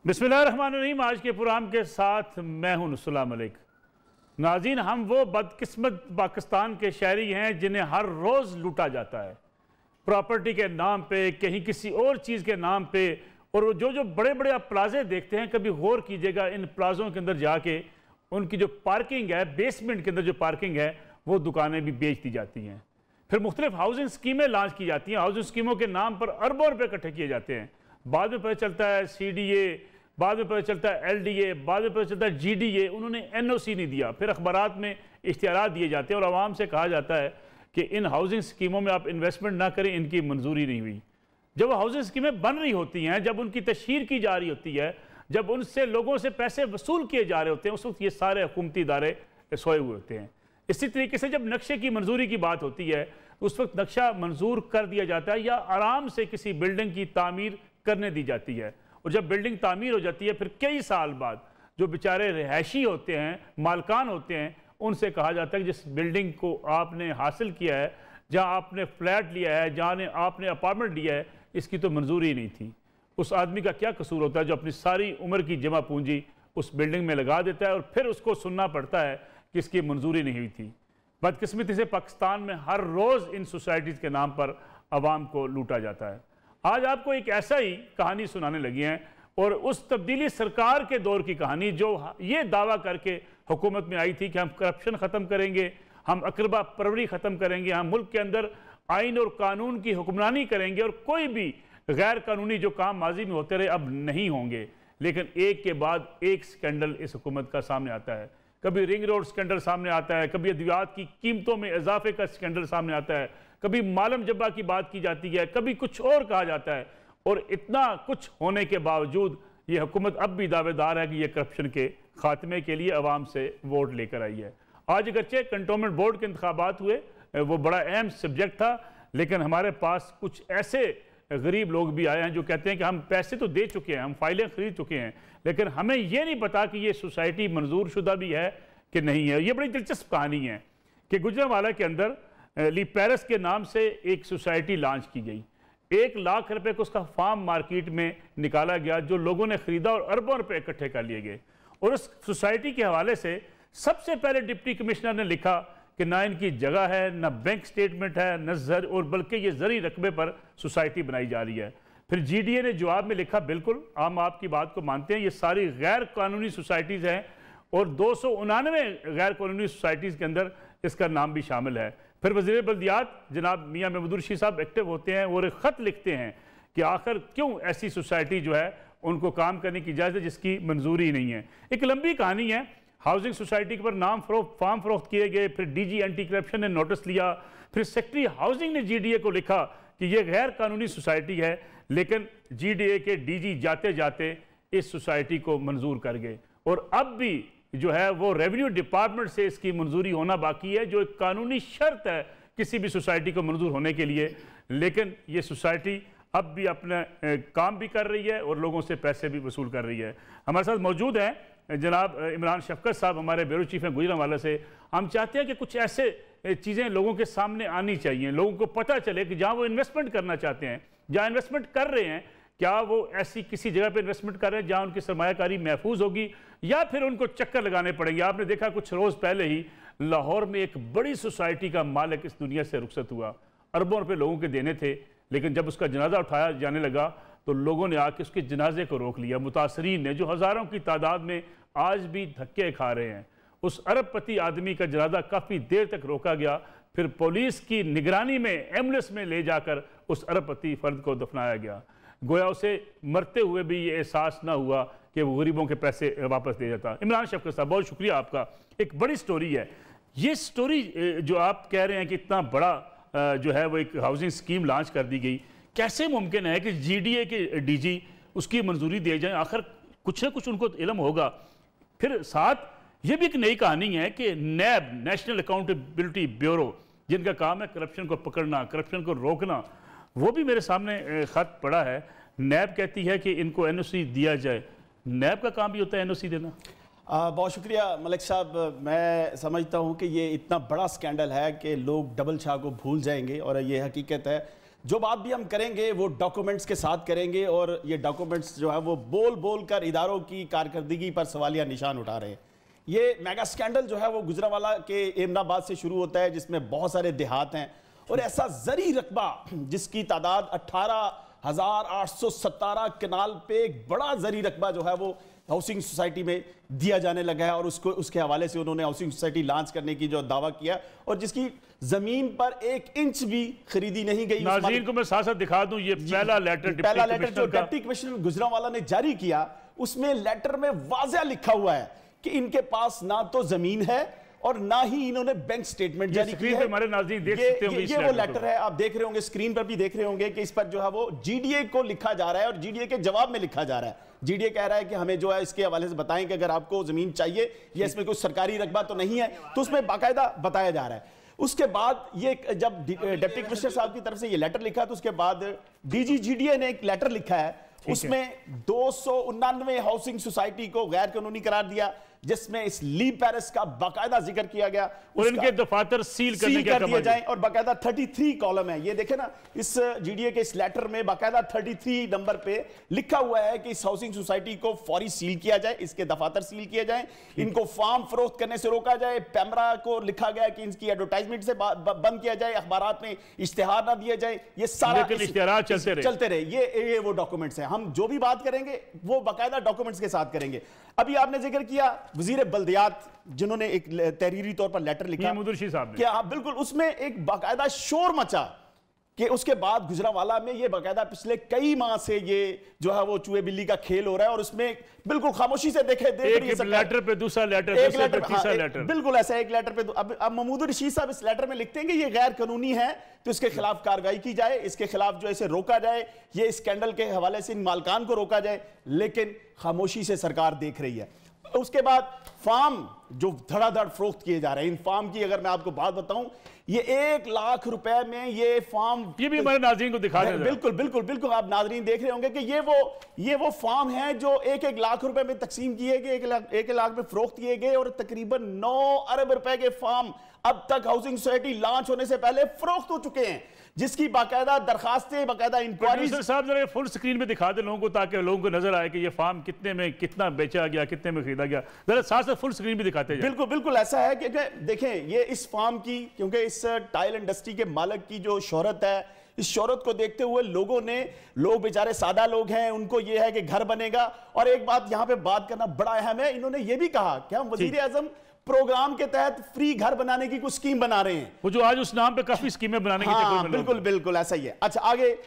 बिस्मिल्लाहिर्रहमानिर्रहीम। आज के प्रोग्राम के साथ मैं हूं नुसुल्लाह मलिक। नाज़रीन, हम वो बदकिस्मत पाकिस्तान के शहरी हैं जिन्हें हर रोज़ लूटा जाता है, प्रॉपर्टी के नाम पे, कहीं किसी और चीज़ के नाम पे। और जो बड़े बड़े आप प्लाजे देखते हैं, कभी गौर कीजिएगा, इन प्लाजों के अंदर जाके उनकी जो पार्किंग है, बेसमेंट के अंदर जो पार्किंग है, वो दुकानें भी बेच दी जाती हैं। फिर मुख्तलिफ हाउसिंग स्कीमें लॉन्च की जाती हैं, हाउसिंग स्कीमों के नाम पर अरबों रुपये इकट्ठे किए जाते हैं। बाद में पता चलता है CDA, बाद में पता चलता है LDA, बाद में पता चलता है GDA, उन्होंने NOC नहीं दिया। फिर अखबारात में इश्तिहारात दिए जाते हैं और आवाम से कहा जाता है कि इन हाउसिंग स्कीमों में आप इन्वेस्टमेंट ना करें, इनकी मंजूरी नहीं हुई। जब वो हाउसिंग स्कीमें बन रही होती हैं, जब उनकी तशहीर की जा रही होती है, जब उनसे लोगों से पैसे वसूल किए जा रहे होते हैं, उस वक्त ये सारे हुकूमती इदारे सोए हुए होते हैं। इसी तरीके से जब नक्शे की मंजूरी की बात होती है, उस वक्त नक्शा मंजूर कर दिया जाता है या आराम से किसी बिल्डिंग की तामीर करने दी जाती है। और जब बिल्डिंग तामीर हो जाती है, फिर कई साल बाद जो बेचारे रिहायशी होते हैं, मालकान होते हैं, उनसे कहा जाता है कि जिस बिल्डिंग को आपने हासिल किया है, जहाँ आपने फ्लैट लिया है, जहाँ आपने अपार्टमेंट लिया है, इसकी तो मंजूरी नहीं थी। उस आदमी का क्या कसूर होता है जो अपनी सारी उम्र की जमा पूंजी उस बिल्डिंग में लगा देता है और फिर उसको सुनना पड़ता है कि इसकी मंजूरी नहीं हुई थी। बदकिस्मती से पाकिस्तान में हर रोज़ इन सोसाइटीज़ के नाम पर आवाम को लूटा जाता है। आज आपको एक ऐसा ही कहानी सुनाने लगी हैं, और उस तब्दीली सरकार के दौर की कहानी जो ये दावा करके हुकूमत में आई थी कि हम करप्शन ख़त्म करेंगे, हम अकरबा परवरी ख़त्म करेंगे, हम मुल्क के अंदर आइन और कानून की हुक्मरानी करेंगे और कोई भी गैर कानूनी जो काम माजी में होते रहे अब नहीं होंगे। लेकिन एक के बाद एक स्कैंडल इस हुकूमत का सामने आता है। कभी रिंग रोड स्कैंडल सामने आता है, कभी अद्वियात की कीमतों में इजाफे का स्कैंडल सामने आता है, कभी मालम जब्बा की बात की जाती है, कभी कुछ और कहा जाता है। और इतना कुछ होने के बावजूद ये हुकूमत अब भी दावेदार है कि ये करप्शन के खात्मे के लिए अवाम से वोट लेकर आई है। आज अगरचे कंटोनमेंट बोर्ड के इंतखाबात हुए, वो बड़ा अहम सब्जेक्ट था, लेकिन हमारे पास कुछ ऐसे गरीब लोग भी आए हैं जो कहते हैं कि हम पैसे तो दे चुके हैं, हम फाइलें खरीद चुके हैं, लेकिन हमें ये नहीं पता कि ये सोसाइटी मंजूर शुदा भी है कि नहीं है। ये बड़ी दिलचस्प कहानी है कि गुजरांवाला के अंदर ली पेरिस के नाम से एक सोसाइटी लॉन्च की गई। 1 लाख रुपए को उसका फार्म मार्केट में निकाला गया, जो लोगों ने खरीदा और अरबों रुपए इकट्ठे कर लिए गए। और उस सोसाइटी के हवाले से सबसे पहले डिप्टी कमिश्नर ने लिखा कि ना इनकी जगह है, ना बैंक स्टेटमेंट है, न जर, और बल्कि ये जरी रकबे पर सोसाइटी बनाई जा रही है। फिर GDA ने जवाब में लिखा, बिल्कुल हम आपकी बात को मानते हैं, ये सारी गैर कानूनी सोसाइटीज़ हैं और 299 गैर कानूनी सोसाइटीज़ के अंदर इसका नाम भी शामिल है। फिर वज़ीर बल्दियात जनाब मियाँ महमूद रशीद साहब एक्टिव होते हैं और एक ख़त लिखते हैं कि आखिर क्यों ऐसी सोसाइटी जो है उनको काम करने की इजाज़त जिसकी मंजूरी नहीं है। एक लंबी कहानी है। हाउसिंग सोसाइटी के पर फार्म फरोख्त किए गए, फिर DG एंटी करप्शन ने नोटिस लिया, फिर सेक्रेटरी हाउसिंग ने GDA को लिखा कि ये गैर कानूनी सोसाइटी है, लेकिन GDA के DG जाते जाते इस सोसाइटी को मंजूर कर गए। और अब भी जो है वो रेवेन्यू डिपार्टमेंट से इसकी मंजूरी होना बाकी है, जो एक कानूनी शर्त है किसी भी सोसाइटी को मंजूर होने के लिए। लेकिन ये सोसाइटी अब भी अपना काम भी कर रही है और लोगों से पैसे भी वसूल कर रही है। हमारे साथ मौजूद हैं जनाब इमरान शफकत साहब, हमारे ब्यूरो चीफ हैं गुजरांवाला से। हम चाहते हैं कि कुछ ऐसे चीज़ें लोगों के सामने आनी चाहिए, लोगों को पता चले कि जहाँ वो इन्वेस्टमेंट करना चाहते हैं, जहाँ इन्वेस्टमेंट कर रहे हैं, क्या वो ऐसी किसी जगह पे इन्वेस्टमेंट कर रहे हैं जहाँ उनकी सरमायाकारी महफूज होगी, या फिर उनको चक्कर लगाने पड़ेंगे। आपने देखा कुछ रोज़ पहले ही लाहौर में एक बड़ी सोसाइटी का मालिक इस दुनिया से रुखसत हुआ। अरबों रुपये लोगों के देने थे, लेकिन जब उसका जनाजा उठाया जाने लगा तो लोगों ने आके उसके जनाजे को रोक लिया। मुतासरीन ने, जो हज़ारों की तादाद में आज भी धक्के खा रहे हैं, उस अरबपति आदमी का जनाजा काफ़ी देर तक रोका गया। फिर पुलिस की निगरानी में एम्बुलेंस में ले जाकर उस अरबपति फर्द को दफनाया गया। गोया उसे मरते हुए भी ये एहसास ना हुआ कि वो गरीबों के पैसे वापस दे जाता। इमरान शफकत साहब, बहुत शुक्रिया आपका। एक बड़ी स्टोरी है ये स्टोरी, जो आप कह रहे हैं कि इतना बड़ा जो है वो एक हाउसिंग स्कीम लॉन्च कर दी गई। कैसे मुमकिन है कि GDA के DG उसकी मंजूरी दे जाए? आखिर कुछ ना कुछ उनको इल्म होगा। फिर साथ ये भी एक नई कहानी है कि NAB, नेशनल अकाउंटेबिलिटी ब्यूरो, जिनका काम है करप्शन को पकड़ना, करप्शन को रोकना, वो भी मेरे सामने ख़त पड़ा है। NAB कहती है कि इनको NOC दिया जाए। NAB का काम भी होता है NOC देना। बहुत शुक्रिया मलिक साहब। मैं समझता हूँ कि ये इतना बड़ा स्कैंडल है कि लोग डबल शाह को भूल जाएंगे, और ये हकीकत है जो बात भी हम करेंगे वो डॉक्यूमेंट्स के साथ करेंगे, और ये डॉक्यूमेंट्स जो है वो बोल बोल कर इदारों की कारकर्दगी पर सवालिया निशान उठा रहे हैं। ये मेगा स्कैंडल जो है वो गुजरांवाला के एमनाबाद से शुरू होता है, जिसमें बहुत सारे देहात हैं, और ऐसा जरी रकबा जिसकी तादाद 18,817 कनाल पे एक बड़ा जरी रकबा जो है वो हाउसिंग सोसाइटी में दिया जाने लगा है, और उसके हवाले से उन्होंने हाउसिंग सोसाइटी लॉन्च करने की जो दावा किया, और जिसकी जमीन पर 1 इंच भी खरीदी नहीं गई। नाज़रीन को मैं साथ साथ दिखा दूं, ये पहला लेटर जो डिप्टी कमिश्नर गुजरांवाला ने जारी किया, उसमें लेटर में वाज़ेह लिखा हुआ है कि इनके पास ना तो जमीन है और ना ही इन्होंने बैंक स्टेटमेंट जारी की है। हमारे नाज़रीन देख सकते होंगे, ये वो लेटर है, आप देख रहे होंगे, स्क्रीन पर भी देख रहे होंगे कि इस पर जो है वो जीडीए को लिखा जा रहा है, और जीडीए के जवाब में लिखा जा रहा है। जीडीए कह रहा है कि हमें जो है इसके हवाले से बताएं कि अगर आपको जमीन चाहिए या इसमें कोई सरकारी रकबा तो नहीं है, तो उसमें बाकायदा बताया जा रहा है। उसके बाद ये जब डिप्टी कमिश्नर साहब की तरफ से ये लेटर लिखा, तो उसके बाद डीजी जीडीए ने एक लेटर लिखा है, उसमें 299 हाउसिंग सोसाइटी को गैर कानूनी करार दिया, जिसमें इस ली पेरिस का बाकायदा जिक्र किया गया, और इनके दफातर सील कर दिए जाएं, और बाकायदा 33 कॉलम है। ये देखें ना, इस जीडीए के इस लेटर में बाकायदा 33 नंबर पे लिखा हुआ है कि इस हाउसिंग सोसाइटी को फौरी सील किया जाए, इसके दफातर सील किए जाएं, इनको फार्म फरोख्त करने से रोका जाए, पैमरा को लिखा गया कि इनकी एडवर्टाइजमेंट से बंद किया जाए, अखबारात में इश्तिहार ना दिए जाए, ये सारा चलते रहे। ये वो डॉक्यूमेंट्स हैं, हम जो भी बात करेंगे वो बाकायदा डॉक्यूमेंट्स के साथ करेंगे। अभी आपने जिक्र किया वजीर बल्दियात, जिन्होंने एक तहरीरी तौर पर लेटर लिखा, कि हाँ बिल्कुल, उसमें एक बाकायदा शोर मचा कि उसके बाद गुजरांवाला में ये बाकायदा पिछले कई माह से ये जो है वो चूहे बिल्ली का खेल हो रहा है, और उसमें बिल्कुल खामोशी से देख लेटर पे दूसरा लेटर, तीसरा लेटर, बिल्कुल ऐसा एक लेटर पे। अब महमूद रशीद साहब इस लेटर में लिखते हैं कि ये गैर कानूनी है, तो इसके खिलाफ कार्रवाई की जाए, इसके खिलाफ जो इसे रोका जाए, ये स्कैंडल के हवाले से इन मालकान को रोका जाए, लेकिन खामोशी से सरकार देख रही है। उसके बाद फार्म जो धड़ाधड़ फरोख्त किए जा रहे हैं, इन फार्म की अगर मैं आपको बात बताऊं, ये 1 लाख रुपए में ये फार्म, ये भी हमारे नाज़रीन को दिखा दें। बिल्कुल बिल्कुल बिल्कुल, आप नाज़रीन देख रहे होंगे कि ये वो फार्म है जो 1-1 लाख रुपए में तकसीम किए गए, 1 लाख में फरोख्त किए गए, और तकरीबन 9 अरब रुपए के फार्म अब तक हाउसिंग सोसाइटी लॉन्च होने से पहले फरोख्त हो चुके हैं, जिसकी बाकायदा दरखास्तें, बाकायदा इंक्वायरी। साहब जरा फुल स्क्रीन में दिखा दे लोगों को, ताकि लोगों को नजर आए कि ये फार्म कितने में कितना बेचा गया, कितने में खरीदा गया। जरा साथ साथ फुल स्क्रीन भी दिखाते हैं। बिल्कुल बिल्कुल ऐसा है कि देखें, ये इस फार्म की, क्योंकि इस टाइल इंडस्ट्री के मालिक की जो शोहरत है, इस शोहरत को देखते हुए लोग बेचारे सादा लोग हैं, उनको ये है कि घर बनेगा। और एक बात यहां पे बात करना बड़ा अहम है, इन्होंने ये भी कहा कि हम वजीर आजम प्रोग्राम के तहत फ्री घर बनाने की कुछ स्कीम बना रहे हैं, वो जो आज उस नाम पे काफी स्कीमें बनाने की हाँ, बिल्कुल बिल्कुल ऐसा ही है। अच्छा, आगे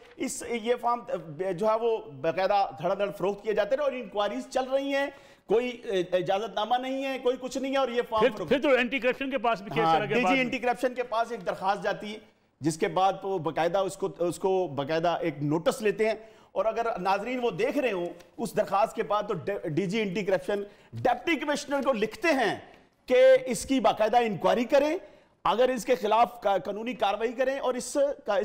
ये फार्म जो है वो बाकायदा धड़ाधड़ फरोख्त किए जाते हैं, और इंक्वायरीज चल रही हैं, कोई इजाजतनामा नहीं है, कोई कुछ नहीं है, और ये फार्म फिर तो एंटी करप्शन के पास भी, डीजी एंटी करप्शन के पास एक दरखास्त जाती है, जिसके बाद वो बाकायदा उसको बाकायदा एक नोटिस लेते हैं। और अगर नाजरीन वो देख रहे हो उस दरखास्त के बाद, तो DG anti corruption deputy commissioner को लिखते हैं कि इसकी बाकायदा इंक्वायरी करें, अगर इसके खिलाफ कानूनी कार्रवाई करें, और इस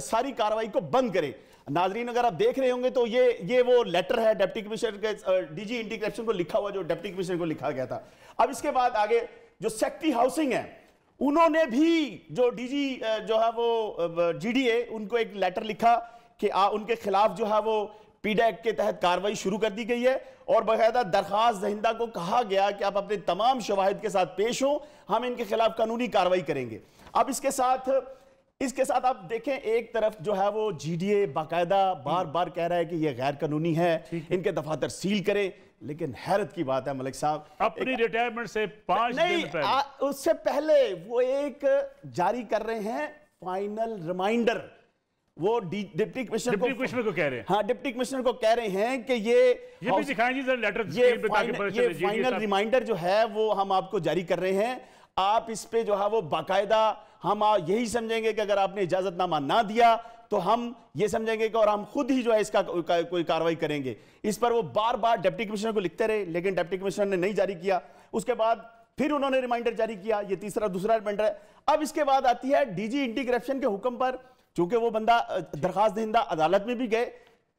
सारी कार्रवाई को बंद करें। नाजरीन अगर आप देख रहे होंगे तो ये वो लेटर है डिप्टी कमिश्नर के, डीजी एंटी करप्शन को लिखा हुआ, जो डिप्टी कमिश्नर को लिखा गया था। अब इसके बाद आगे जो सेक्रेटरी हाउसिंग है, उन्होंने भी जो डीजी जो है वो जीडीए, उनको एक लेटर लिखा कि उनके खिलाफ जो है वो पीडैक के तहत कार्रवाई शुरू कर दी गई है, और बाकायदा दरखास्त दहिंदा को कहा गया कि आप अपने तमाम शवाहिद के साथ पेश हो, हम इनके खिलाफ कानूनी कार्रवाई करेंगे। अब इसके साथ आप देखें, एक तरफ जो है वो जीडीए बाकायदा बार बार कह रहा है कि ये गैर कानूनी है, इनके दफातर सील करें, लेकिन हैरत की बात है मलिक साहब, अपनी रिटायरमेंट से 5 दिन पहले, उससे पहले वो एक जारी कर रहे हैं फाइनल रिमाइंडर, वो डिप्टी कमिश्नर को कह रहे हैं, हाँ, डिप्टी कमिश्नर को कह रहे हैं कि ये भी दिखाएं जी लेटर, ये फाइनल रिमाइंडर जो है वो हम आपको जारी कर रहे हैं। आप इस पे जो है वो बाकायदा, हम यही समझेंगे कि अगर आपने इजाजतनामा ना दिया तो हम ये समझेंगे कि, और हम खुद ही जो है इसका कोई कार्रवाई करेंगे। इस पर वो बार बार डिप्टी कमिश्नर को लिखते रहे, लेकिन डिप्टी कमिश्नर ने नहीं जारी किया। उसके बाद फिर उन्होंने रिमाइंडर जारी किया, ये दूसरा रिमाइंडर है। अब इसके बाद आती है डीजी एंटी करप्शन के हुक्म पर, चूंकि वो बंदा दरखास्त दहिंदा अदालत में भी गए,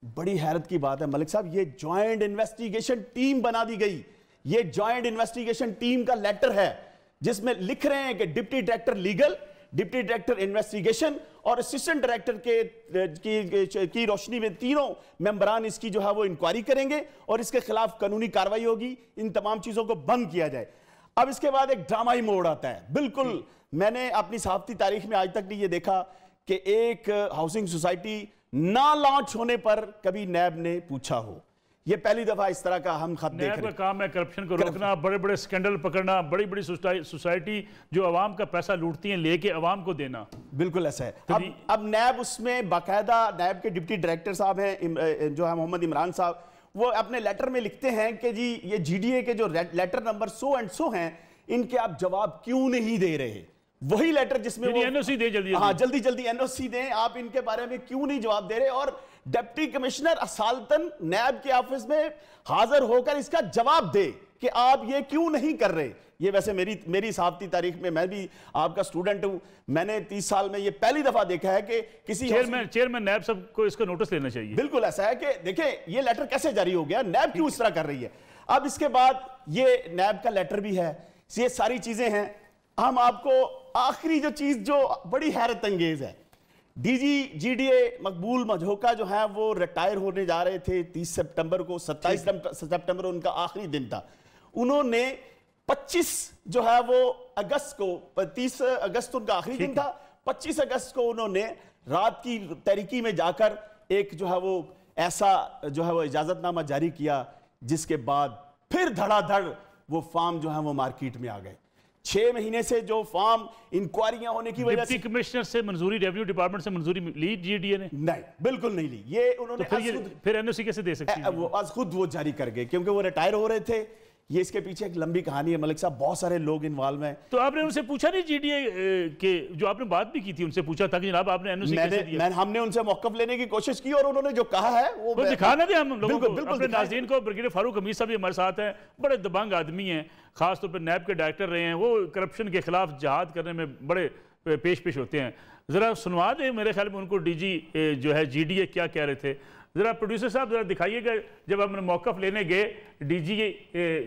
बड़ी हैरत की बात है मलिक साहब, ये ज्वाइंट इन्वेस्टिगेशन टीम बना दी गई। ये ज्वाइंट इन्वेस्टिगेशन टीम का लेटर है, जिसमें लिख रहे हैं कि deputy director legal, deputy director investigation और असिस्टेंट डायरेक्टर की रोशनी में तीनों मेंबरान इसकी जो है वो इंक्वायरी करेंगे और इसके खिलाफ कानूनी कार्रवाई होगी। इन तमाम चीजों को बंद किया जाए। अब इसके बाद एक ड्रामाई मोड़ आता है। बिल्कुल मैंने अपनी सहाफती तारीख में आज तक नहीं ये देखा कि एक हाउसिंग सोसाइटी ना लॉन्च होने पर कभी नैब ने पूछा हो। ये पहली दफा इस तरह का हम खत देख रहे हैं। नैब का काम है करप्शन को रोकना, बड़े बड़े स्कैंडल पकड़ना, बड़ी बड़ी सोसाइटी जो अवाम का पैसा लूटती है लेके अवाम को देना। बिल्कुल ऐसा है। अब नैब उसमें बाकायदा नैब के डिप्टी डायरेक्टर साहब हैं जो है मोहम्मद इमरान साहब, वो अपने लेटर में लिखते हैं कि जी ये जीडीए के जो letter number so and so हैं इनके आप जवाब क्यों नहीं दे रहे। वही लेटर जिसमें वो एनओसी दे जल्दी, हाँ जल्दी जल्दी एनओसी दें, आप इनके बारे में क्यों नहीं जवाब दे रहे। और डिप्टी कमिश्नर असालतन नैब के ऑफिस में हाजिर होकर इसका जवाब दे कि आप ये क्यों नहीं कर रहे। ये वैसे मेरी सहाफती तारीख में, मैं भी आपका स्टूडेंट हूं, मैंने 30 साल में ये पहली दफा देखा है कि किसी चेयरमैन नैब सबको इसका नोटिस लेना चाहिए। बिल्कुल ऐसा है कि देखें ये लेटर कैसे जारी हो गया, नैब क्यों इस तरह कर रही है। अब इसके बाद ये नैब का लेटर भी है, ये सारी चीजें हैं। हम आपको आखिरी जो चीज जो बड़ी हैरत अंगेज है, डीजी जीडीए मकबूल मझोका जो है वो रिटायर होने जा रहे थे 30 सितंबर को, 27 सितंबर उनका आखिरी दिन था। उन्होंने 25 जो है वो अगस्त को, 30 अगस्त उनका आखिरी दिन था, 25 अगस्त को उन्होंने रात की तहरीकी में जाकर एक जो है वो ऐसा जो है वो इजाजतनामा जारी किया जिसके बाद फिर धड़ाधड़ वो फार्म जो है वो मार्केट में आ गए। 6 महीने से जो फार्म इंक्वायरियां होने की वजह से डिप्टी कमिश्नर से मंजूरी, रेवेन्यू डिपार्टमेंट से मंजूरी ली जीडीए ने? नहीं, बिल्कुल नहीं ली। ये उन्होंने तो फिर एनओसी कैसे दे सकती है? वो आज खुद वो जारी कर गए क्योंकि वो रिटायर हो रहे थे। ये इसके पीछे एक लंबी कहानी है मलिक साहब, बहुत सारे लोग इन्वॉल्व हैं। तो आपने उनसे पूछा नहीं जीडीए के जो आपने बात भी की थी, उनसे पूछा था कि जनाब आपने एनओसी कैसे दिया? हमने उनसे मौकफ लेने की कोशिश की और उन्होंने जो कहा है वो तो दिखाना दे हम लोगों को। बिल्कुल अपने नाज़रीन को ब्रिगेडियर फारूक हमीद साहब भी हमारे साथ हैं, बड़े दबंग आदमी हैं, खासतौर पर नैब के डायरेक्टर रहे हैं, वो करप्शन के खिलाफ जहाद करने में बड़े पेश होते हैं। जरा सुनवा दें, मेरे ख्याल में उनको डीजी जो है जीडीए क्या कह रहे थे। जरा प्रोड्यूसर साहब जरा दिखाइएगा, जब हमने मौकफ लेने गए डीजी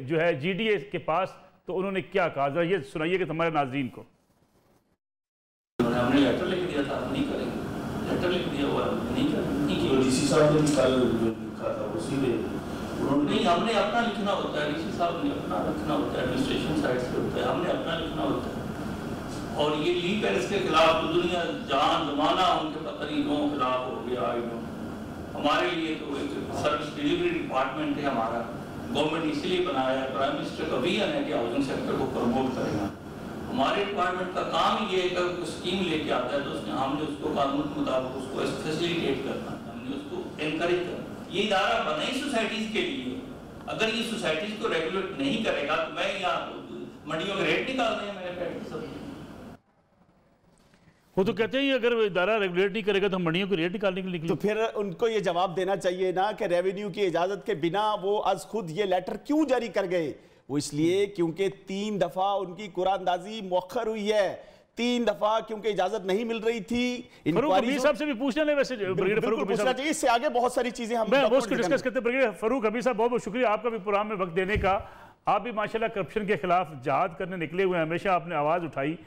जो है जीडीए के पास तो उन्होंने क्या कहा, जरा ये सुनाइएगा हमारे नाज़रीन को। हमने लेटर लिख दिया था, नहीं करेंगे, लेटर लिख दिया हुआ नहीं करेंगे। डीसी साहब ने कल लिखा था उसी में उन्होंने नहीं, हमने अपना लिखना होता है, डीसी साहब ने अपना लिखना होता है, एडमिनिस्ट्रेशन साइड से होता है, हमने अपना लिखना होता है। और ये लीग है इसके खिलाफ तो दुनिया जान जमाना उनके पता नहीं क्यों खिलाफ हो गया। हमारे लिए तो एक सर्विस डिलीवरी डिपार्टमेंट है हमारा, गवर्नमेंट इसलिए बनाया है, प्राइम मिनिस्टर का विजन है कि हाउसिंग सेक्टर को प्रमोट करेगा। हमारे डिपार्टमेंट का काम ये है कि कोई स्कीम लेके आता है तो उसने हमने उसको कानून के मुताबिक उसको फैसिलिटेट करना, हमने उसको एनकरेज करना। ये इदारा बना ही सोसाइटीज के लिए। अगर ये सोसाइटीज को रेगुलेट नहीं करेगा तो मैं यहाँ मंडियों में रेट निकाल दें मेरे पेट सब। वो तो कहते हैं अगर इदारा रेगुलेट नहीं करेगा तो हम मंडियों को रेट निकालने के लिए। तो फिर उनको ये जवाब देना चाहिए ना कि रेवेन्यू की इजाजत के बिना वो आज खुद ये लेटर क्यों जारी कर गए। वो इसलिए क्योंकि 3 दफा उनकी कुरानंदाजी मौखर हुई है, 3 दफा क्योंकि इजाजत नहीं मिल रही थी। फारूक हमीद साहब से भी पूछना नहीं, वैसे ब्रिगेडियर फारूक हमीद साहब चाहिए, इससे आगे बहुत सारी चीजें हम डिस्कस करते हैं। ब्रिगेडियर फारूक हमीद साहब बहुत बहुत शुक्रिया आपका भी प्रोग्राम में वक्त देने का। आप भी माशाल्लाह करप्शन के खिलाफ जहाद करने निकले हुए, हमेशा आपने आवाज उठाई।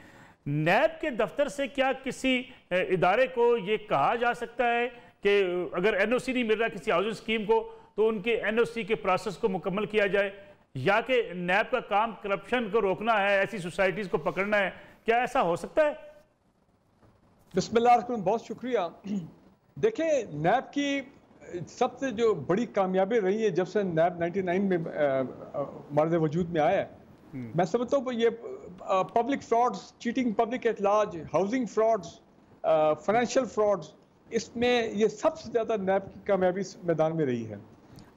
नैब के दफ्तर से क्या किसी इदारे को ये कहा जा सकता है कि अगर एनओसी नहीं मिल रहा किसी हाउसिंग स्कीम को तो उनके एनओसी के प्रोसेस को मुकम्मल किया जाए, या कि नैब का काम करप्शन को रोकना है, ऐसी सोसाइटीज को पकड़ना है, क्या ऐसा हो सकता है? बिस्मिल्लाह, बहुत शुक्रिया। देखें, नैब की सबसे जो बड़ी कामयाबी रही है जब से नैब 99 में मर्द वजूद में आया है, मैं समझता हूँ ये public frauds, cheating public at large, housing frauds, financial frauds, इसमें ये सबसे ज़्यादा नैब की कामयाबी मैदान में रही है।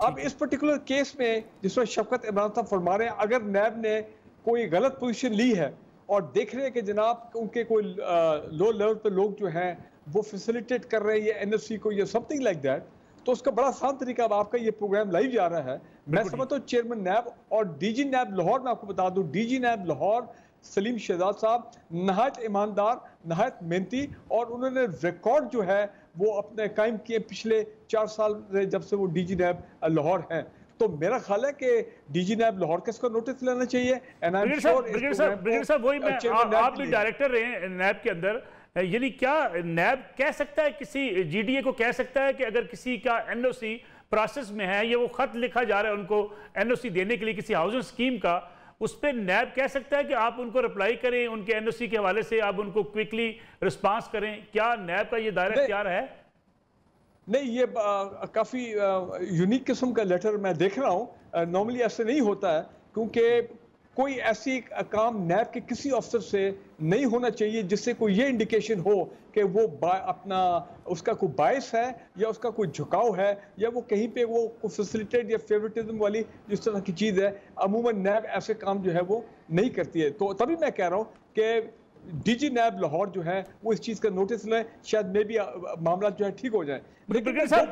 अब इस पर्टिकुलर केस में जिसमें शफकत इमरान साहब फरमा रहे हैं, अगर नैब ने कोई गलत पोजीशन ली है और देख रहे हैं कि जनाब उनके कोई लो लेवल पे लोग जो हैं वो फैसिलिटेट कर रहे हैं ये एनओसी को या समथिंग लाइक दैट, तो उसका बड़ा आसान तरीका, अब आपका ये प्रोग्राम लाइव जा रहा है, मैं समझता हूँ चेयरमैन नैब और डीजी नैब लाहौर, मैं आपको बता दूं डीजी नैब लाहौर सलीम शहजाद साहब नहायत ईमानदार, नहायत मेहनती, और उन्होंने रिकॉर्ड जो है वो अपने कायम किए पिछले 4 साल जब से वो डीजी नैब लाहौर हैं। तो मेरा ख्याल है कि डीजी नैब लाहौर का इसका नोटिस लेना चाहिए। And I am sure brigadier साहब वही मैं, आप भी डायरेक्टर रहे हैं नैब के अंदर, यानी क्या नैब कह सकता है, किसी जीडीए को कह सकता है कि अगर किसी का एनओसी प्रोसेस में है, ये वो खत लिखा जा रहा है उनको एनओसी देने के लिए किसी हाउसिंग स्कीम का, उस पर नैब कह सकता है कि आप उनको रिप्लाई करें, उनके एनओसी के हवाले से आप उनको क्विकली रिस्पांस करें? क्या नैब का ये दायरा इख्तियार है? नहीं, ये काफ़ी यूनिक किस्म का लेटर मैं देख रहा हूँ। नॉर्मली ऐसे नहीं होता है, क्योंकि कोई ऐसी काम नैब के किसी अफसर से नहीं होना चाहिए जिससे कोई ये इंडिकेशन हो कि वो अपना उसका कोई बायस है या उसका कोई झुकाव है या वो कहीं पे वो फैसिलिटेट या फेवरेटिज्म वाली जिस तरह की चीज़ है। अमूमन नैब ऐसे काम जो है वो नहीं करती है। तो तभी मैं कह रहा हूँ कि डीजी नैब लाहौर जो है वो इस चीज़ का नोटिस लें, शायद मे भी मामला जो है ठीक हो जाए। ब्रिगेडियर साहब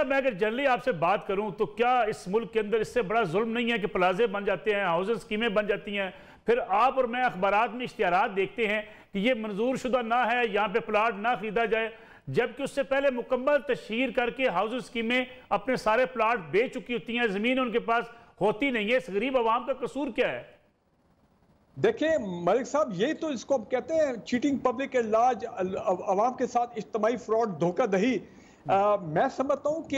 मैं अगर जनरली आपसे बात करूं तो क्या इस मुल्क के अंदर इससे बड़ा जुल्म नहीं है कि प्लाजे बन जाते हैं, हाउसिंग स्कीमें बन जाती हैं, फिर आप और मैं अखबारात में इश्तिहारात देखते हैं कि ये मंजूर शुदा ना है, यहाँ पे प्लाट ना खरीदा जाए, जबकि उससे पहले मुकम्मल तशहीर करके हाउसिंग स्कीमें अपने सारे प्लाट बेच चुकी होती हैं, ज़मीन उनके पास होती नहीं है। इस गरीब आवाम का कसूर क्या है? देखिए मलिक साहब, यही तो इसको हम कहते हैं चीटिंग पब्लिक एट लार्ज, अवाम के साथ इज्तिमाई फ्रॉड, धोखाधड़ी। मैं समझता हूँ कि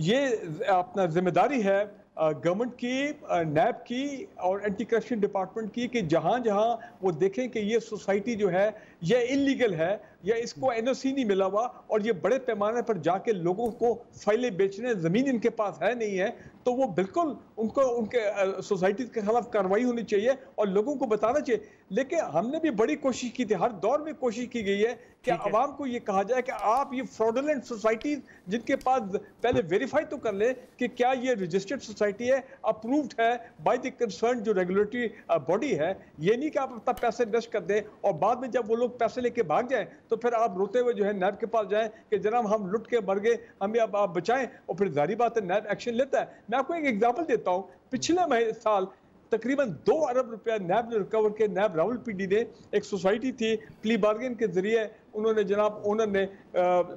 ये अपना जिम्मेदारी है गवर्नमेंट की, नैब की और एंटी करप्शन डिपार्टमेंट की कि जहाँ जहाँ वो देखें कि ये सोसाइटी जो है ये इलीगल है या इसको एनओसी नहीं मिला हुआ और ये बड़े पैमाने पर जाके लोगों को फाइलें बेचने, ज़मीन इनके पास है नहीं है, तो वो बिल्कुल उनको उनके सोसाइटी के खिलाफ कार्रवाई होनी चाहिए और लोगों को बताना चाहिए। लेकिन हमने भी बड़ी कोशिश की थी, हर दौर में कोशिश की गई है कि आवाम को ये कहा जाए कि आप ये फ्रॉडुलेंट सोसाइटी जिनके पास पहले वेरीफाई तो कर ले कि क्या ये रजिस्टर्ड सोसाइटी है, अप्रूव्ड है बाय द कंसर्न जो रेगुलेटरी बॉडी है। ये नहीं कि आप अपना पैसे इन्वेस्ट कर दें और बाद में जब वो लोग पैसे लेके भाग जाएं तो फिर आप रोते हुए जो है नैब के पास जाएं कि जनाब हम लुट के मर गए, हमें अब आप बचाएं, और फिर जारी बात है नैब एक्शन लेता है। मैं आपको एक एग्जांपल देता हूं, पिछले साल तकरीबन 2 अरब रुपया नैब ने रिकवर के। नैब रावलपिंडी ने एक सोसाइटी थी, प्ली बार्गेन के जरिए उन्होंने जनाब ओनर ने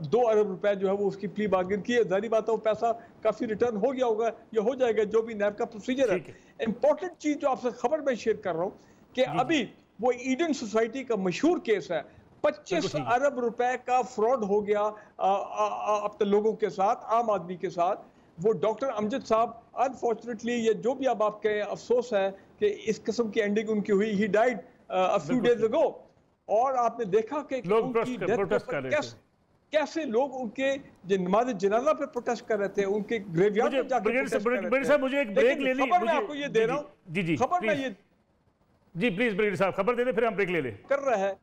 2 अरब रुपया जो है वो उसकी प्ली बार्गेन की। जारी बात है वो पैसा काफी रिटर्न हो गया होगा, ये हो जाएगा जो भी नैब का प्रोसीजर है। इंपॉर्टेंट चीज जो आपसे खबर में शेयर कर रहा हूँ कि अभी वो ईडन सोसाइटी का मशहूर केस है, 25 अरब रुपए का फ्रॉड हो गया अपने लोगों के साथ, आम आदमी के साथ। वो डॉक्टर अमजद साहब अनफॉर्चुनेटली, ये जो भी आप कहें, अफसोस है कि इस किस्म की एंडिंग उनकी हुई, he died a few days ago. और आपने देखा कि उनकी डेथ कैसे लोग उनके नमाज जनाजा पे प्रोटेस्ट कर रहे थे, उनके ग्रेवयार्ड पे जाकर प्रोटेस्ट कर रहे थे। मुझे एक ब्रेक ले ली, खबर मैं आपको ये दे रहा हूं, जी खबर में ये जी प्लीज ब्रिगेडियर साहब खबर दे दे, फिर हम ब्रेक ले लें। कर रहा है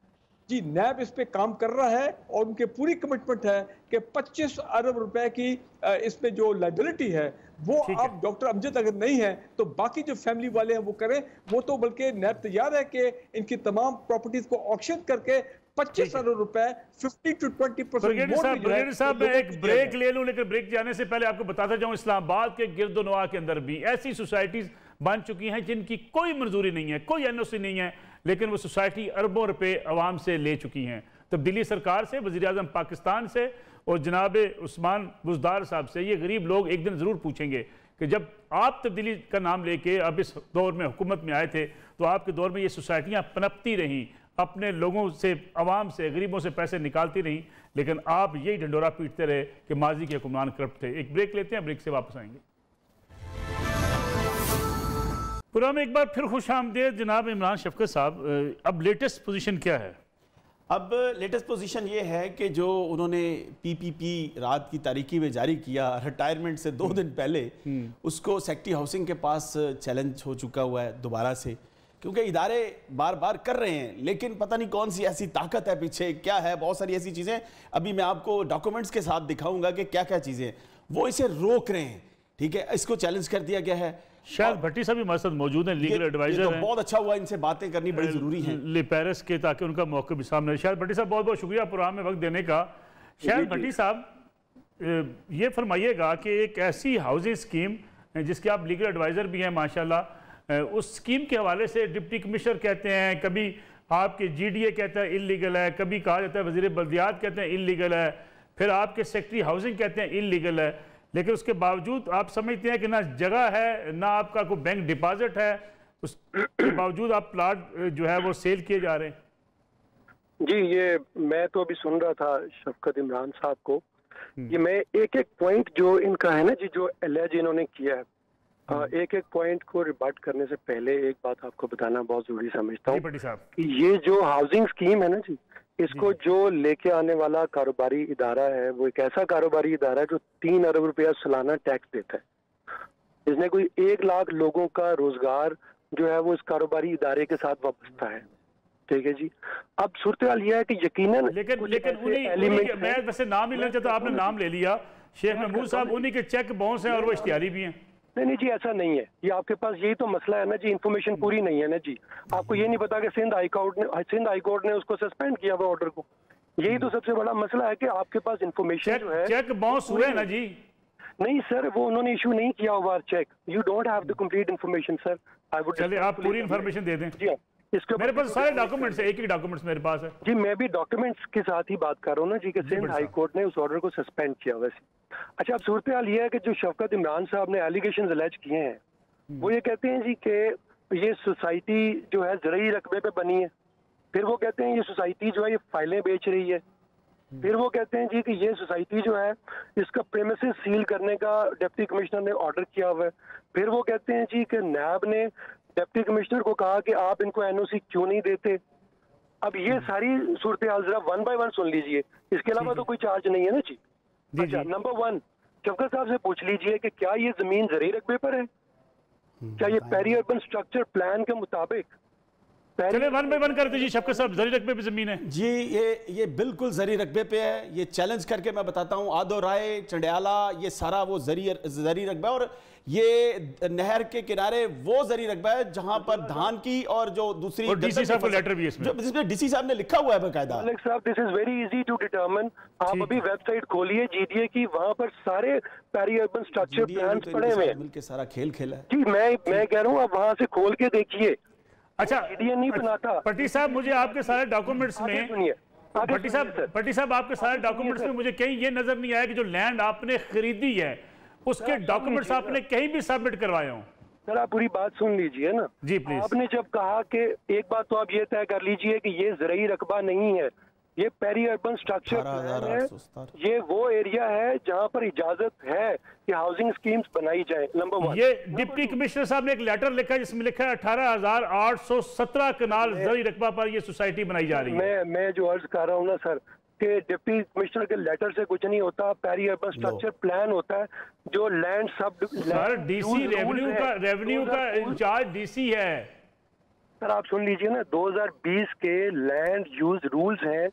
जी, नैब इस पे काम कर रहा है और उनके पूरी कमिटमेंट है कि 25 अरब रुपए की इसमें जो लायबिलिटी है वो आप डॉक्टर अमजद अगर नहीं है तो बाकी जो फैमिली वाले हैं वो करें। वो तो बल्कि नैब तैयार है कि इनकी तमाम प्रॉपर्टीज को ऑक्शन करके 25 अरब रुपए 50 to 20%। ब्रिगेडियर साहब मैं एक ब्रेक ले लूं, लेकिन ब्रेक जाने से पहले आपको बताता जाऊं इस्लामाबाद के गिरदोनवा के अंदर भी ऐसी सोसाइटीज बन चुकी हैं जिनकी कोई मंजूरी नहीं है, कोई एनओसी नहीं है, लेकिन वो सोसाइटी अरबों रुपए अवाम से ले चुकी हैं। तब्दीली सरकार से, वज़ीर आज़म पाकिस्तान से और जनाब उस्मान बुज़दार साहब से ये गरीब लोग एक दिन ज़रूर पूछेंगे कि जब आप तब्दीली का नाम लेके अब इस दौर में हुकूमत में आए थे तो आपके दौर में ये सोसाइटियाँ पनपती रहीं, अपने लोगों से, अवाम से, गरीबों से पैसे निकालती रहीं, लेकिन आप यही ढंडोरा पीटते रहे कि माजी के हुक्मरान करप्ट थे। एक ब्रेक लेते हैं, ब्रेक से वापस आएंगे। पूरा में एक बार फिर खुश आमदेद जनाब इमरान शफकत साहब। अब लेटेस्ट पोजीशन क्या है? अब लेटेस्ट पोजीशन ये है कि जो उन्होंने पीपीपी रात की तारीकी में जारी किया रिटायरमेंट से 2 दिन पहले, उसको सेक्रेटरी हाउसिंग के पास चैलेंज हो चुका हुआ है दोबारा से, क्योंकि इदारे बार बार कर रहे हैं, लेकिन पता नहीं कौन सी ऐसी ताकत है पीछे, क्या है, बहुत सारी ऐसी चीज़ें अभी मैं आपको डॉक्यूमेंट्स के साथ दिखाऊंगा कि क्या क्या चीज़ें वो इसे रोक रहे हैं। ठीक है, इसको चैलेंज कर दिया गया है। शायद भट्टी साहब भी हमारे साथ मौजूद हैं, लीगल एडवाइजर हैं। बहुत अच्छा हुआ, इनसे बातें करनी बड़ी जरूरी है ले पेरिस के, ताकि उनका मौके भी सामने। शायद भट्टी साहब बहुत बहुत शुक्रिया प्रोग्राम में वक्त देने का। शायद भट्टी साहब ये फरमाइएगा कि एक ऐसी हाउसिंग स्कीम जिसके आप लीगल एडवाइज़र भी हैं माशाल्लाह, उस स्कीम के हवाले से डिप्टी कमिश्नर कहते हैं, कभी आपके जीडीए कहता है इलीगल है, कभी कहा जाता है वज़ीर बल्दियात कहते हैं इलीगल है, फिर आपके सेक्रेटरी हाउसिंग कहते हैं इलीगल है। लेकिन उसके बावजूद आप समझते हैं कि ना जगह है ना आपका कोई बैंक डिपॉजिट है, उसके बावजूद आप प्लाट जो है वो सेल किए जा रहे हैं। जी, ये मैं तो अभी सुन रहा था शफकत इमरान साहब को, ये मैं एक एक पॉइंट जो इनका है ना जी, जो एलेज इन्होंने किया है, एक एक पॉइंट को रिबट करने से पहले एक बात आपको बताना बहुत जरूरी समझता हूँ कि ये जो हाउसिंग स्कीम है ना जी, इसको जो लेके आने वाला कारोबारी इदारा है वो एक ऐसा कारोबारी इदारा है जो 3 अरब रुपया सालाना टैक्स देता है। इसने कोई 1 लाख लोगों का रोजगार जो है वो इस कारोबारी इदारे के साथ वाबस्ता है। ठीक है जी। अब सूरत हाल यह है कि यकीनन लेकिन मैं वैसे नाम नहीं लेना चाहता, आपने नाम ले लिया, शेख महमूद साहब उन्हीं के चेक बाउंस हैं और वो इश्तिहारी भी हैं। नहीं जी, ऐसा नहीं है। ये आपके पास यही तो मसला है ना जी, इन्फॉर्मेशन पूरी नहीं है ना जी। आपको ये नहीं पता कि सिंध हाई कोर्ट ने उसको सस्पेंड किया हुआ ऑर्डर को। यही तो सबसे बड़ा मसला है कि आपके पास इन्फॉर्मेशन जो है चेक बाउंस हुए ना जी। नहीं सर, वो उन्होंने इशू नहीं किया हुआ check. You don't have the complete information sir. I would चलिए आप पूरी इन्फॉर्मेशन दे दें। जी इसके मेरे पास सारे डॉक्यूमेंट्स है, एक ही डॉक्यूमेंट्स मेरे पास है जी। मैं भी डॉक्यूमेंट्स के साथ ही बात कर रहा हूँ ना जी कि सिंध हाई कोर्ट ने उस ऑर्डर को सस्पेंड किया वैसे। अच्छा, अब सूरत हाल ये है कि जो शफकत इमरान साहब ने एलिगेशन अलेज किए हैं वो ये कहते हैं जी कि ये सोसाइटी जो है ज़रई रकबे पे बनी है, फिर वो कहते हैं ये सोसाइटी जो है ये फाइलें बेच रही है, फिर वो कहते हैं जी कि ये सोसाइटी जो है इसका प्रेमिसेस सील करने का डिप्टी कमिश्नर ने ऑर्डर किया हुआ है, फिर वो कहते हैं जी कि नैब ने डिप्टी कमिश्नर को कहा कि आप इनको एनओसी क्यों नहीं देते। अब ये सारी सूरत हाल जरा 1 बाय 1 सुन लीजिए, इसके अलावा तो कोई चार्ज नहीं है ना जी। अच्छा, नंबर 1 शफकत साहब से पूछ लीजिए कि क्या ये जमीन ज़रई रकबे पर है, क्या ये पेरी अर्बन स्ट्रक्चर प्लान के मुताबिक। चलिए 1 बाय 1 कर दीजिए शफकत साहब, ज़रई रकबे पे जमीन है जी। ये बिल्कुल ज़रई रकबे पे है। ये चैलेंज करके मैं बताता हूँ, आदो राय, चंडियाला, ये सारा वो ज़रई रकबा, और ये नहर के किनारे वो ज़रई रकबा है जहां पर धान की और जो दूसरी डीसी साहब का लेटर भी है इसमें, जिसमें डीसी साहब ने लिखा हुआ है बकायदा। साहब this is very easy to determine. आप अभी वेबसाइट खोलिए जीडीए की, वहां पर सारे पेरी अर्बन स्ट्रक्चर प्लान्स पड़े हुए हैं। मिलके सारा खेल खेला है जी। मैं कह रहा हूँ आप वहां से खोल के देखिए। अच्छा, जीडीए नहीं बनाता। पट्टी साहब मुझे आपके सारे डॉक्यूमेंट्स में पट्टी साहब आपके सारे डॉक्यूमेंट्स में मुझे कहीं ये नजर नहीं आया कि जो लैंड आपने खरीदी है उसके डॉक्यूमेंट्स आपने कहीं भी सबमिट करवाए हों। सर आप पूरी बात सुन लीजिए ना जी प्लीज। आपने जब कहा कि एक बात तो आप ये तय कर लीजिए कि ये ज़रई रकबा नहीं है, ये पेरी अर्बन स्ट्रक्चर प्लान है, ये वो एरिया है जहां पर इजाजत है कि हाउसिंग स्कीम्स बनाई जाए। नंबर 1 ये डिप्टी कमिश्नर साहब ने एक लेटर लिखा है जिसमें लिखा है 18,817 कनाल ज़रई रकबा पर ये सोसाइटी बनाई जा रही है। मैं जो अर्ज कर रहा हूँ ना सर कि डिप्टी कमिश्नर के लेटर से कुछ नहीं होता, पेरी अर्बन स्ट्रक्चर प्लान होता है जो लैंड सब सर डीसी रेवेन्यू का इंचार्ज डीसी है। सर आप सुन लीजिए ना, 2020 के लैंड यूज रूल्स हैं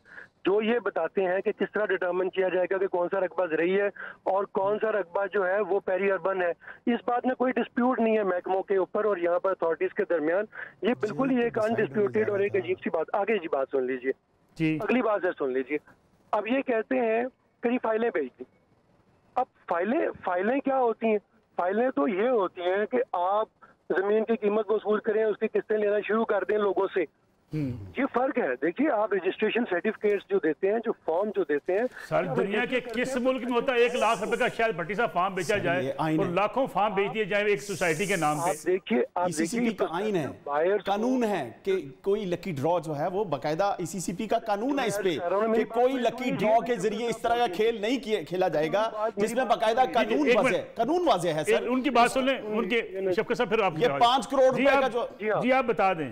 जो ये बताते हैं कि किस तरह डिटरमिन किया जाएगा कि कौन सा रकबा ज़रई है और कौन सा रकबा जो है वो पेरी अर्बन है। इस बात में कोई डिस्प्यूट नहीं है महकमों के ऊपर और यहाँ पर अथॉरिटीज के दरमियान। ये बिल्कुल ही एक अनडिस्प्यूटेड और एक अजीब सी बात। आगे जी बात सुन लीजिए, अगली बात से सुन लीजिए। अब ये कहते हैं कि फाइलें भेज दी। अब फाइलें क्या होती हैं? फाइलें तो ये होती हैं कि आप जमीन की कीमत वसूल करें, उसकी किस्तें लेना शुरू कर दें लोगों से। ये फर्क है। देखिए आप रजिस्ट्रेशन सर्टिफिकेट्स जो देते हैं, जो फॉर्म जो देते हैं, सर दुनिया के किस मुल्क में होता है 1 लाख रुपए का शायद भट्टी साहब फॉर्म बेचा जाए और लाखों फॉर्म बेच दिए जाए एक सोसाइटी के नाम पे। देखिए ईसीसीपी का आइन है, कानून है कि कोई लकी ड्रॉ जो है वो बकायदा ईसीसीपी का कानून है इस पे कि कोई लकी ड्रॉ के जरिए इस तरह का खेल नहीं खेला जाएगा जिसमें बकायदा कानून वाज़ेह है। सर उनकी बात सुन लें, उनके शफकत साहब फिर आप ये 5 करोड़ रुपए का जो जी आप बता दें।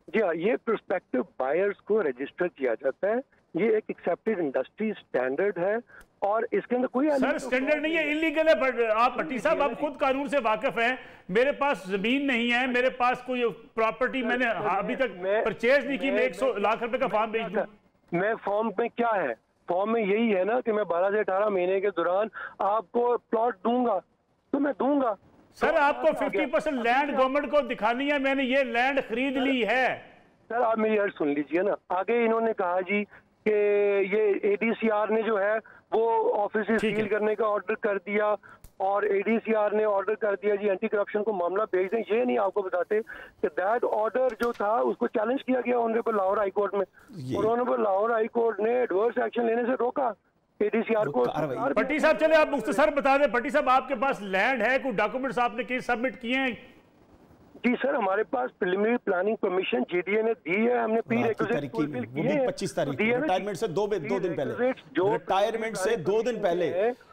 जी हाँ, ये प्रोस्पेक्टिव बायर्स को रजिस्टर किया जाता है। ये एक एक्सेप्टेड इंडस्ट्री स्टैंडर्ड है और इसके अंदर कोई सर स्टैंडर्ड नहीं है, इलीगल है। आप भट्टी साहब आप खुद कानून से वाकिफ हैं। मेरे पास जमीन नहीं है, मेरे पास कोई प्रॉपर्टी मैंने अभी तक परचेज नहीं की, मैं 100 लाख रुपए का फॉर्म बेच दूं। मैं फॉर्म में क्या है, फॉर्म में यही है ना कि मैं 12 से 18 महीने के दौरान आपको प्लॉट दूंगा, तो मैं दूंगा। सर आपको 50% लैंड गवर्नमेंट को दिखानी है, मैंने ये लैंड खरीद ली है। सर आप मेरी अर्ज सुन लीजिए ना। आगे इन्होंने कहा जी कि ये एडीसीआर ने जो है वो ऑफिस सील करने का ऑर्डर कर दिया और एडीसीआर ने ऑर्डर कर दिया जी एंटी करप्शन को मामला भेज दें। ये नहीं आपको बताते कि दैट ऑर्डर जो था उसको चैलेंज किया गया ऑनरेबल लाहौर हाई कोर्ट में और ऑनरेबल लाहौर हाई कोर्ट ने एडवर्स एक्शन लेने से रोका ADCR को। भट्टी साहब चले आप मुख्तसर बता दें, भट्टी साहब आपके पास लैंड है, कोई डॉक्यूमेंट्स आपने कहीं सबमिट किए हैं? जी सर, हमारे पास प्रिलिमिनरी प्लानिंग परमिशन JDA ने दी है, हमने प्री रिक्विजिट फुलफिल किए हैं। 25 तारीख रिटायरमेंट से दो दिन पहले, रिटायरमेंट से 2 दिन पहले,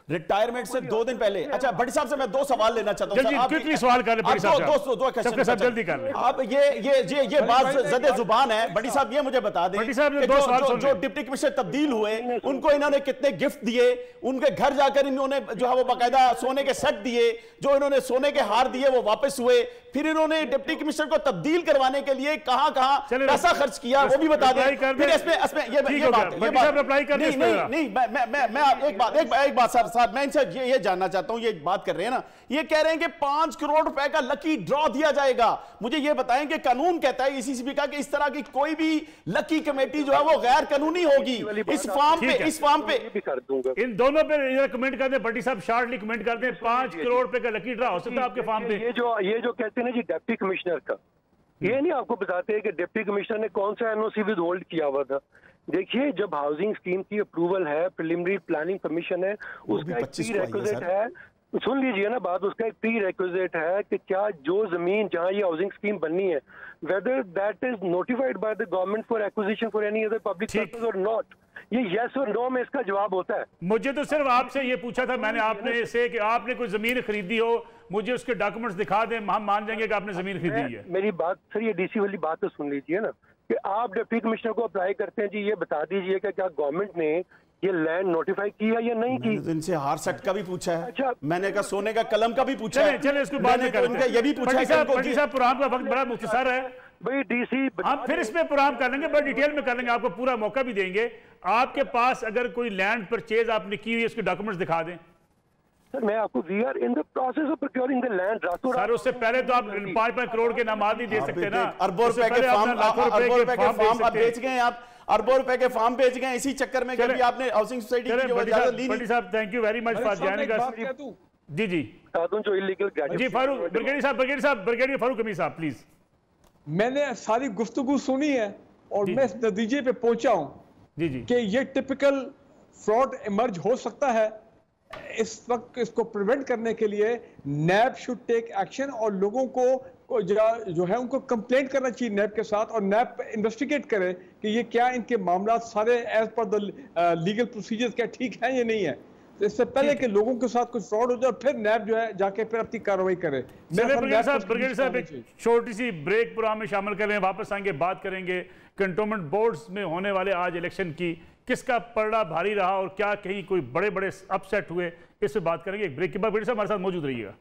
रिटायरमेंट से 2 दिन पहले। अच्छा भट्टी साहब से मैं 2 सवाल लेना चाहता हूं। आप क्विकली सवाल कर लें भट्टी साहब, दो क्वेश्चन जल्दी कर लें। आप ये बात ज़दे जुबान है भट्टी साहब, ये मुझे बता दें भट्टी साहब जो डिप्टी कमिश्नर तब्दील हुए उनको इन्होंने कितने गिफ्ट दिए, उनके घर जाकर इन्होंने जो है वो बाकायदा सोने के सेट दिए, जो इन्होंने सोने के हार दिए वो वापस हुए, फिर इन्होंने डिप्टी कमिश्नर को तब्दील करवाने के लिए कहां पैसा खर्च किया वो भी बता दें। फिर इसमें ये बात नहीं, मैं एक बात साहब मैं इनसे ये जानना चाहता हूं, ये बात कर रहे हैं ना, ये कह रहे हैं कि 5 करोड़ रुपए का लकी ड्रॉ दिया जाएगा। मुझे ये बताएं कि कानून कहता है ECCB का कि इस तरह की कोई भी लकी कमेटी जो है वो गैर कानूनी होगी। इस फॉर्म पे इन दोनों पे कमेंट कर दें भट्टी साहब, शार्टली कमेंट कर दें। 5 करोड़ रुपए का लकी ड्रॉ हो सकता है आपके फॉर्म पे। ये जो कहते हैं ना जी डिप्टी कमिश्नर का, ये नहीं आपको बताते हैं कि डिप्टी कमिश्नर ने कौन सा NOC विद होल्ड किया हुआ था। देखिए जब हाउसिंग स्कीम की अप्रूवल है, प्रिलिमिनरी प्लानिंग परमिशन है, उसका एक प्री रिक्विजिट है, सुन लीजिए ना बात, उसका एक प्री रिक्विजिट है कि क्या जो जमीन जहां ये हाउसिंग स्कीम बननी है, whether that is notified by the government for acquisition for any other public purpose और नॉट। ये यस और नो में इसका जवाब होता है। मुझे तो सिर्फ आपसे ये पूछा था मैंने आपने से कि आपने कोई जमीन खरीदी हो, मुझे उसके डॉक्यूमेंट्स दिखा दें, हम मान जाएंगे कि आपने जमीन खरीदी है। मेरी बात सर, ये DC वाली बात तो सुन लीजिए ना, कि आप डिप्टी कमिश्नर को अप्लाई करते हैं जी, ये बता दीजिए कि क्या गवर्नमेंट ने ये लैंड नोटिफाई की है या नहीं की। इनसे हार सेट का भी पूछा है। अच्छा, मैंने कहा सोने का कलम का भी पूछा है। चले इसको बाद में करते हैं। ये भी पूछा है। भट्टी साहब प्रोग्राम का वक्त बड़ा मुख्तसर है भाई, DC हम फिर इसमें प्रोग्राम कर लेंगे, बड़ा डिटेल में कर लेंगे, आपको पूरा मौका भी देंगे। आपके पास अगर कोई लैंड परचेज आपने की हुई है, उसके डॉक्यूमेंट्स दिखा दें। सर मैं आपको we are in the process of procuring the land. Sir उससे पहले तो आप 5-5 करोड़ के नामात नहीं दे सकते ना। अरबों रुपए के फार्म आप बेच गए, आप अरबों रुपए के फार्म बेच गए इसी चक्कर में, क्योंकि आपने हाउसिंग सोसाइटी की जो इजाजत ली नहीं। साहब thank you very much for joining us. जी जो इलीगल जी फारूक ब्रिगेडियर फारूक हमीद साहब प्लीज। मैंने सारी गुफ्तगू सुनी है और मैं इस नतीजे पे पहुंचा हूं कि ये टिपिकल फ्रॉड इमर्ज हो सकता है। इस वक्त इसको प्रिवेंट करने के लिए नैब शुड टेक एक्शन और लोगों को जो है उनको कंप्लेंट करना चाहिए नैब के साथ, और नैब इन्वेस्टिगेट करे कि ये क्या इनके मामला सारे as per the legal procedures क्या ठीक है या नहीं है। तो इससे पहले कि लोगों के साथ कुछ फ्रॉड हो जाए, फिर नैब जो है जाके फिर अपनी कार्रवाई करे। ब्रिगेडियर साहब एक छोटी सी ब्रेक प्रोग्राम में शामिल कर रहे हैं, वापस आएंगे, बात करेंगे कंटोनमेंट बोर्ड्स में होने वाले आज इलेक्शन की, किसका पलड़ा भारी रहा और क्या कहीं कोई बड़े बड़े अपसेट हुए, इस पे बात करेंगे। एक ब्रेक के बाद ब्रिगेडियर साहब हमारे साथ मौजूद रहिएगा।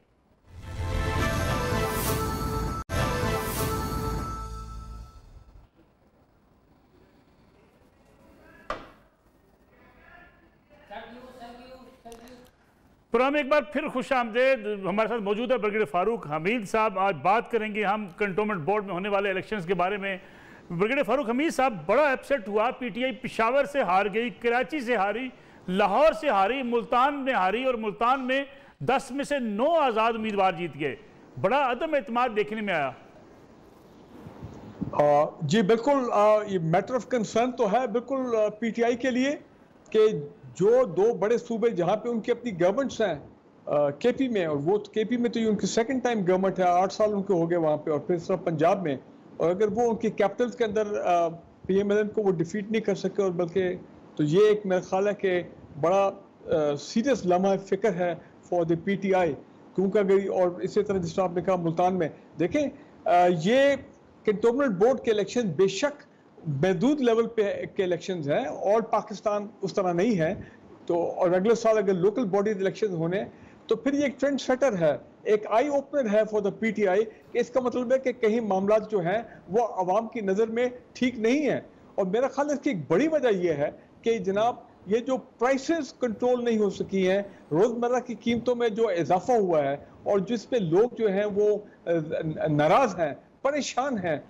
प्रोग्राम एक बार फिर खुश आमदेद, हमारे साथ मौजूद है ब्रिगेडियर फारूक हमीद साहब। आज बात करेंगे हम कंटोनमेंट बोर्ड में होने वाले इलेक्शंस के बारे में। ब्रिगेडियर फारूक हमीद साहब, बड़ा अपसेट हुआ, PTI पेशावर से हार गई, कराची से हारी, लाहौर से हारी, मुल्तान में हारी और मुल्तान में 10 में से 9 आज़ाद उम्मीदवार जीत गए। बड़ा अदम एतमाद देखने में आया। जी बिल्कुल, ये मैटर ऑफ कंसर्न तो है बिल्कुल PTI के लिए कि जो 2 बड़े सूबे जहाँ पे उनकी अपनी गवर्नमेंट्स हैं KP में, और वो KP में तो ये उनकी सेकंड टाइम गवर्नमेंट है, 8 साल उनके हो गए वहाँ पे, और फिर सब पंजाब में, और अगर वो उनके कैपिटल्स के अंदर PMLN को वो डिफीट नहीं कर सके, और बल्कि तो ये एक मेरा ख्याल है कि बड़ा सीरियस लम्हा फिक्र है फॉर द PTI, क्योंकि अगर, और इसी तरह जिस तरह आपने कहा मुल्तान में देखें, ये कंटोनमेंट बोर्ड के इलेक्शन बेशक महदूद लेवल पे के इलेक्शंस हैं, और पाकिस्तान उस तरह नहीं है, तो और अगले साल अगर लोकल बॉडी इलेक्शन होने तो फिर ये एक ट्रेंड सेटर है, एक आई ओपनर है फॉर द PTI। इसका मतलब है कि कहीं मामला जो हैं वो आवाम की नज़र में ठीक नहीं है, और मेरा ख्याल है इसकी एक बड़ी वजह यह है कि जनाब ये जो प्राइसेस कंट्रोल नहीं हो सकी हैं, रोज़मर्रा की कीमतों में जो इजाफा हुआ है, और जिस पे लोग जो हैं वो नाराज़ हैं, परेशान हैं,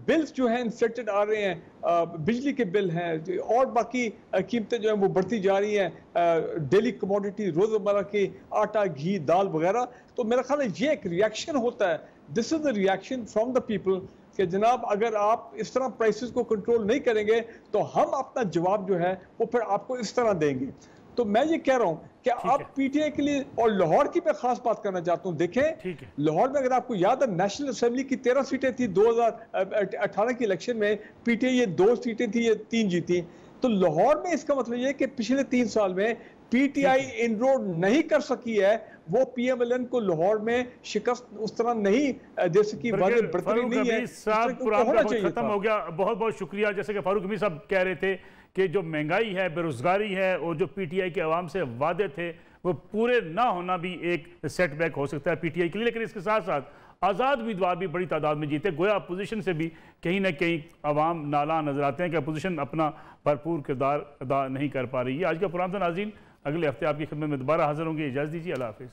बिल्स जो हैं इन्फ्लेटेड आ रहे हैं, बिजली के बिल हैं और बाकी कीमतें जो हैं वो बढ़ती जा रही हैं, डेली कमोडिटी रोज़मर्रा की आटा, घी, दाल वगैरह। तो मेरा ख्याल है ये एक रिएक्शन होता है, this is the reaction from the people कि जनाब अगर आप इस तरह प्राइसेस को कंट्रोल नहीं करेंगे तो हम अपना जवाब जो है वो फिर आपको इस तरह देंगे। तो मैं ये कह रहा हूँ कि अब पीटीआई के लिए, और लाहौर की मैं खास बात करना चाहता हूँ, देखें लाहौर में अगर आपको याद है नेशनल असेंबली की 13 सीटें थी 2018 की इलेक्शन में, पीटीआई ये 2 सीटें थी, ये 3 जीती। तो लाहौर में इसका मतलब ये कि पिछले 3 साल में पीटीआई इनरोड नहीं कर सकी है, वो पीएमएलएन को लाहौर में शिकस्त उस तरह नहीं दे सकी, बढ़तरी नहीं है। खत्म हो गया, बहुत बहुत शुक्रिया। जैसे कि फारूक हमीद साहब कह रहे थे कि जो महंगाई है, बेरोजगारी है, और जो पीटीआई के अवाम से वादे थे वो पूरे ना होना भी एक सेटबैक हो सकता है पीटीआई के लिए। लेकिन इसके साथ साथ आज़ाद उम्मीदवार भी बड़ी तादाद में जीते, गोया अपोजिशन से भी कहीं ना कहीं अवाम नाला नजर आते हैं कि अपोजिशन अपना भरपूर किरदार अदा नहीं कर पा रही है। आज का प्रोग्राम था नाज़रीन, अगले हफ्ते आपकी खिदमत में दोबारा हाजिर होंगे। इजाज़त दीजिए, अल्लाह हाफिज़।